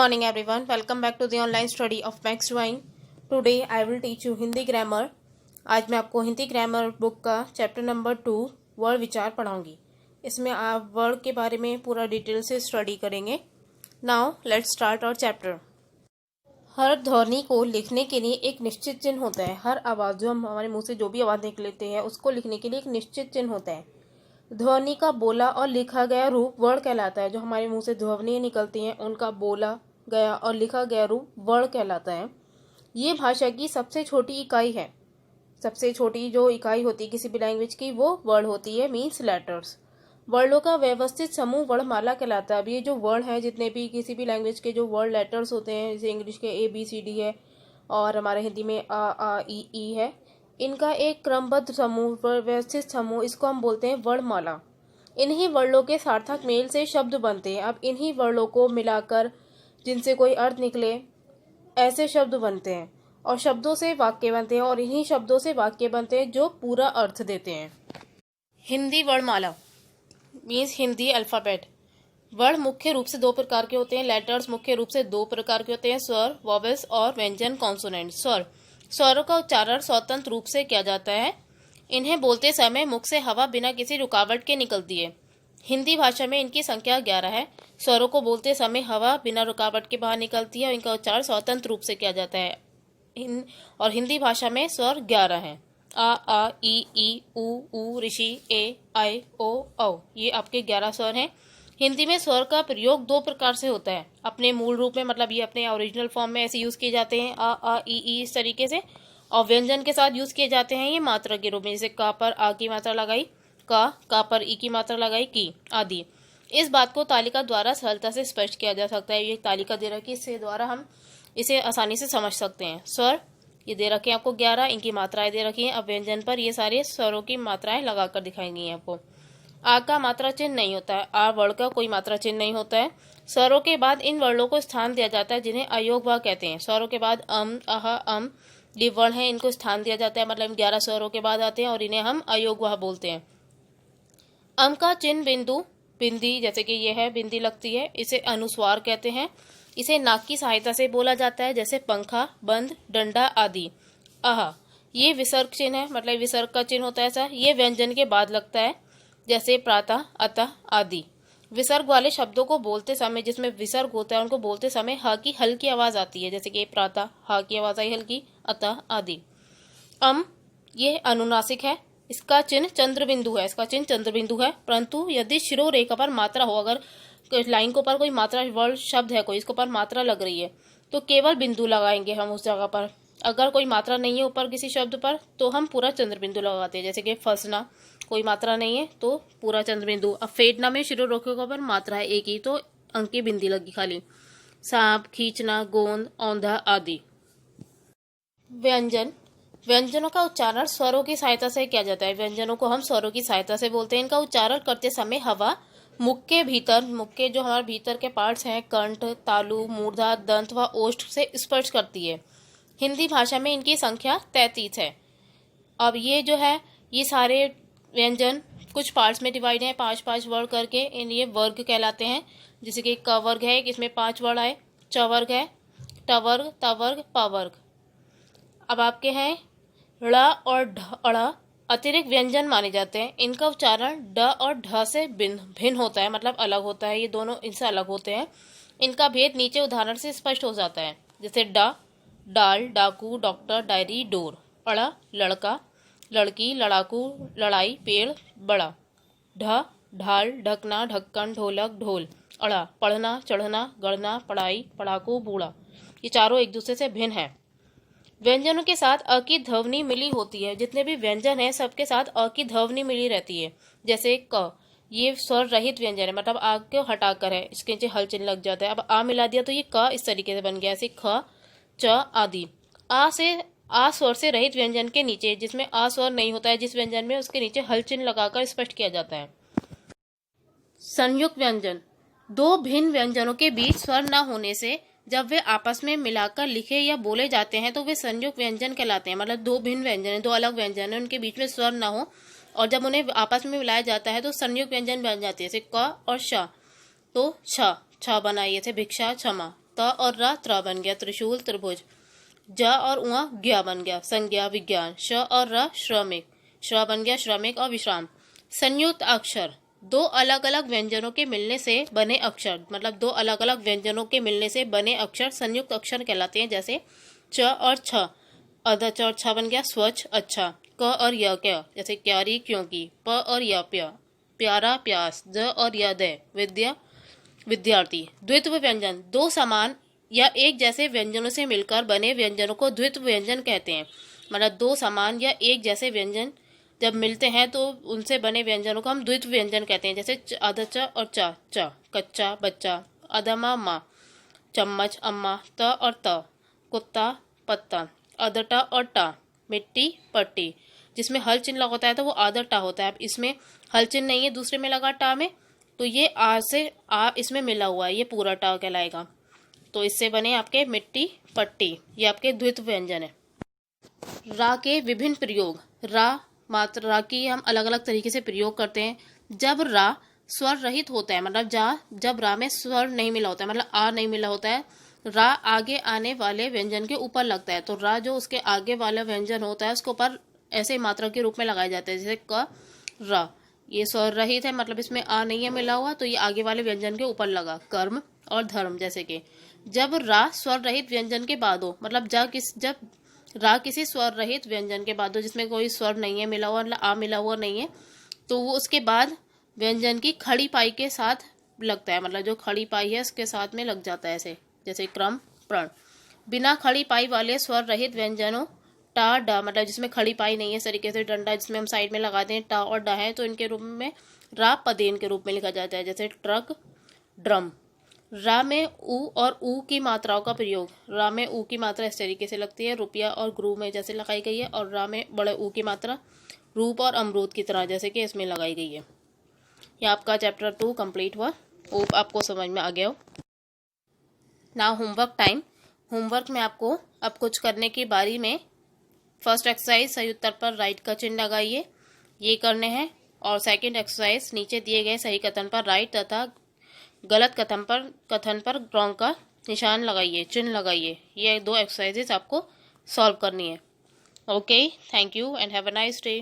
morning everyone. Welcome back to the online study of Max Drawing. Today I will teach you Hindi grammar. आज मैं आपको Hindi grammar book का chapter number 2 word विचार पढ़ाऊंगी. इसमें आप word के बारे में पूरा डिटेल से स्टडी करेंगे. Now let's start our chapter. हर ध्वनि को लिखने के लिए एक निश्चित चिन्ह होता है. हर आवाज़ जो हम हमारे मुंह से जो भी आवाज़ निकलते हैं उसको लिखने के लिए एक निश्चित चिन्ह होता है. ध्वनि का बोला और लिखा गया रूप वर्ड कहलाता है. जो हमारे मुंह से ध्वनियाँ निकलती हैं उनका बोला गया और लिखा गया रूप वर्ड कहलाता है. ये भाषा की सबसे छोटी इकाई है. सबसे छोटी जो इकाई होती है किसी भी लैंग्वेज की वो वर्ड होती है, मीन्स लेटर्स. वर्डों का व्यवस्थित समूह वर्णमाला कहलाता है. अब ये जो वर्ड है जितने भी किसी भी लैंग्वेज के जो वर्ड लेटर्स होते हैं, जैसे इंग्लिश के ABCD है और हमारे हिंदी में आ ई ई है, इनका एक क्रमबद्ध समूह, व्यवस्थित समूह, इसको हम बोलते हैं वर्णमाला. इन्हीं वर्णों के सार्थक मेल से शब्द बनते हैं. अब इन्हीं वर्णों को मिलाकर जिनसे कोई अर्थ निकले ऐसे शब्द बनते हैं और शब्दों से वाक्य बनते हैं और इन्हीं शब्दों से वाक्य बनते हैं जो पूरा अर्थ देते हैं. हिंदी वर्णमाला मीन्स हिंदी अल्फाबेट. वर्ण मुख्य रूप से दो प्रकार के होते हैं. लेटर्स मुख्य रूप से दो प्रकार के होते हैं, स्वर वॉवेल्स और व्यंजन कॉन्सोनेंट. स्वरों का उच्चारण स्वतंत्र रूप से किया जाता है. इन्हें बोलते समय मुख से हवा बिना किसी रुकावट के निकलती है. हिंदी भाषा में इनकी संख्या 11 है. स्वरों को बोलते समय हवा बिना रुकावट के बाहर निकलती है और इनका उच्चारण स्वतंत्र रूप से किया जाता है. और हिंदी भाषा में स्वर 11 हैं. आ ई ऊ ऋषि ए आई ओ औ, ये आपके 11 स्वर हैं. हिंदी में स्वर का प्रयोग दो प्रकार से होता है. अपने मूल रूप में, मतलब ये अपने ओरिजिनल फॉर्म में ऐसे यूज किए जाते हैं, आ ई इस तरीके से, और व्यंजन के साथ यूज किए जाते हैं ये मात्रा के रूप में. जैसे का पर आ की मात्रा लगाई का पर ई की मात्रा लगाई की आदि. इस बात को तालिका द्वारा सरलता से स्पष्ट किया जा सकता है. ये तालिका दे रखी है, इससे द्वारा हम इसे आसानी से समझ सकते हैं. स्वर ये दे रखे हैं आपको 11, इनकी मात्राएं दे रखी हैं. अब व्यंजन पर ये सारे स्वरों की मात्राएं लगाकर दिखाई गई हैं आपको. आ का मात्रा चिन्ह नहीं होता है. आ वर्ण का कोई मात्रा चिन्ह नहीं होता है. स्वरों के बाद इन वर्णों को स्थान दिया जाता है जिन्हें अयोगवाह कहते हैं. स्वरों के बाद अह ये वर्ण है, इनको स्थान दिया जाता है. मतलब 11 स्वरों के बाद आते हैं और इन्हें हम अयोगवाह बोलते हैं. का चिन्ह बिंदु बिंदी, जैसे कि ये है बिंदी लगती है, इसे अनुस्वार कहते हैं. इसे नाक की सहायता से बोला जाता है, जैसे पंखा, बंद, डंडा आदि. आह ये विसर्ग चिन्ह है, मतलब विसर्ग का चिन्ह होता है ऐसा. ये व्यंजन के बाद लगता है, जैसे प्रातः, अतः आदि. विसर्ग वाले शब्दों को बोलते समय, जिसमें विसर्ग होता है, उनको बोलते समय ह की हल्की आवाज आती है, जैसे कि प्रातः ह की आवाज आई हल्की, अतः आदि. ये अनुनासिक है. इसका चिन्ह चंद्र बिंदु है. परंतु यदि शिरोरेखा पर मात्रा हो, अगर लाइन के ऊपर कोई मात्रा वर्ड शब्द है, कोई इसके ऊपर मात्रा लग रही है, तो केवल बिंदु लगाएंगे हम उस जगह पर. अगर कोई मात्रा नहीं है ऊपर किसी शब्द पर तो हम पूरा चंद्र बिंदु लगाते हैं. जैसे कि फंसना, कोई मात्रा नहीं है तो पूरा चंद्र बिंदु. अब फेटना में शिरोरेखा पर मात्रा है एक ही, तो अंक की बिंदी लगी खाली. सांप, खींचना, गोंद, औंधा आदि. व्यंजनों का उच्चारण स्वरों की सहायता से किया जाता है. व्यंजनों को हम स्वरों की सहायता से बोलते हैं. इनका उच्चारण करते समय हवा मुख के भीतर, मुख के जो हमारे भीतर के पार्ट्स हैं, कंठ, तालु, मूर्धा, दंत व ओष्ठ से स्पर्श करती है. हिंदी भाषा में इनकी संख्या 33 है. अब ये जो है, ये सारे व्यंजन कुछ पार्ट्स में डिवाइड हैं, 5-5 वर्ड करके. इन ये वर्ग कहलाते हैं. जैसे कि क वर्ग है, इसमें 5 वर्ड आए. च वर्ग है, ट वर्ग, त वर्ग, प वर्ग. अब आपके हैं ड़ और ढ अतिरिक्त व्यंजन माने जाते हैं. इनका उच्चारण ड और ढ से भिन्न होता है, मतलब अलग होता है. ये दोनों इनसे अलग होते हैं. इनका भेद नीचे उदाहरण से स्पष्ट हो जाता है. जैसे ड डाल, डाकू, डॉक्टर, डायरी, डोर. अड़ लड़का, लड़की, लड़ाकू, लड़ाई, पेड़, बड़ा. ढ ढाल, ढकना, ढक्कन, ढोलक, ढोल. अड़ा पढ़ना, चढ़ना, गढ़ना, पढ़ाई, पढ़ाकू, बूढ़ा. ये चारों एक दूसरे से भिन्न है. व्यंजनों के साथ अ की ध्वनि मिली होती है. जितने भी व्यंजन हैं सबके साथ अ की ध्वनि मिली रहती है. जैसे क, ये स्वर रहित व्यंजन है, मतलब आ को हटाकर है, इसके नीचे हल चिन्ह लग जाता है. अब आ मिला दिया तो ये क इस तरीके से बन गया, ऐसे ख, च आदि. आ स्वर से रहित व्यंजन के नीचे, जिसमें आ स्वर नहीं होता है जिस व्यंजन में, उसके नीचे हल चिन्ह लगाकर स्पष्ट किया जाता है. संयुक्त व्यंजन. दो भिन्न व्यंजनों के बीच स्वर न होने से जब वे आपस में मिलाकर लिखे या बोले जाते हैं तो वे संयुक्त व्यंजन कहलाते हैं. मतलब दो भिन्न व्यंजन है, दो अलग व्यंजन है, उनके बीच में स्वर न हो और जब उन्हें आपस में मिलाया जाता है तो संयुक्त व्यंजन बन जाते हैं. जैसे क और श, तो छ बनाइए थे भिक्षा, क्षमा. त और र त्र बन गया त्रिशूल त्रिभुज। ज और उआ ज्ञा बन गया संज्ञा विज्ञान। श और र श्रमिक, श्र बन गया श्रमिक और विश्राम। संयुक्त अक्षर, दो अलग अलग व्यंजनों के मिलने से बने अक्षर, मतलब दो अलग अलग व्यंजनों के मिलने से बने अक्षर संयुक्त अक्षर कहलाते हैं। जैसे च और छ, अध च और छ बन गया स्वच्छ अच्छा। क और य क्या, जैसे क्यारी क्योंकि। प और य प्य, प्यारा प्यास। द और य दय, विद्या विद्यार्थी। द्वित्व व्यंजन, दो समान या एक जैसे व्यंजनों से मिलकर बने व्यंजनों को द्वित्व व्यंजन कहते हैं। मतलब दो समान या एक जैसे व्यंजन जब मिलते हैं तो उनसे बने व्यंजनों को हम द्वित्व व्यंजन कहते हैं। जैसे अध च और च, च कच्चा बच्चा। अधमा माँ, चम्मच अम्मा। त और त, कुत्ता पत्ता। अधटा और टा, मिट्टी पट्टी। जिसमें हल चिन्ह लगा होता है तो वो आधा टा होता है। अब इसमें हल चिन्ह नहीं है, दूसरे में लगा टा में, तो ये आ से आ इसमें मिला हुआ है, ये पूरा टा कहलाएगा। तो इससे बने आपके मिट्टी पट्टी, ये आपके द्वित्व व्यंजन है। रा के विभिन्न प्रयोग, रा मात्र रा की हम अलग अलग तरीके से प्रयोग करते हैं। जब रा स्वर रहित होता है, मतलब जब रा में स्वर नहीं मिला होता है, मतलब आ नहीं मिला होता है, रा आगे आने वाले व्यंजन के ऊपर लगता है। तो रा जो उसके आगे वाला व्यंजन होता है उसके ऊपर ऐसे मात्रा के रूप में लगाया जाता है। जैसे क रा, ये स्वर रहित है, मतलब इसमें आ नहीं है मिला हुआ, तो ये आगे वाले व्यंजन के ऊपर लगा। कर्म और धर्म, जैसे कि जब रा स्वर रहित व्यंजन के बाद हो, मतलब जब रा किसी स्वर रहित व्यंजन के बाद हो जिसमें कोई स्वर नहीं है मिला हुआ, मतलब आ मिला हुआ नहीं है, तो वो उसके बाद व्यंजन की खड़ी पाई के साथ लगता है। मतलब जो खड़ी पाई है उसके साथ में लग जाता है ऐसे, जैसे क्रम प्रण। बिना खड़ी पाई वाले स्वर रहित व्यंजनों टा डा, मतलब जिसमें खड़ी पाई नहीं है, इस तरीके से डंडा जिसमें हम साइड में लगाते हैं, टा और डा है, तो इनके रूप में रा पदेन के रूप में लिखा जाता है। जैसे ट्रक ड्रम। रा में ऊ और ऊ की मात्राओं का प्रयोग, रा में ऊ की मात्रा इस तरीके से लगती है, रुपया और गुरु में जैसे लगाई गई है। और रा में बड़े ऊ की मात्रा रूप और अमरूद की तरह जैसे कि इसमें लगाई गई है। ये आपका चैप्टर 2 कंप्लीट हुआ। होप आपको समझ में आ गया हो। Now homework time. होमवर्क में आपको अब कुछ करने की बारी में फर्स्ट एक्सरसाइज सही उत्तर पर राइट का चिन्ह लगाइए, ये करने हैं। और सेकंड एक्सरसाइज नीचे दिए गए सही कथन पर राइट तथा गलत कथन पर रॉन्ग का निशान लगाइए, चिन्ह लगाइए। ये 2 एक्सरसाइजेस आपको सॉल्व करनी है। Okay, thank you and have a nice day.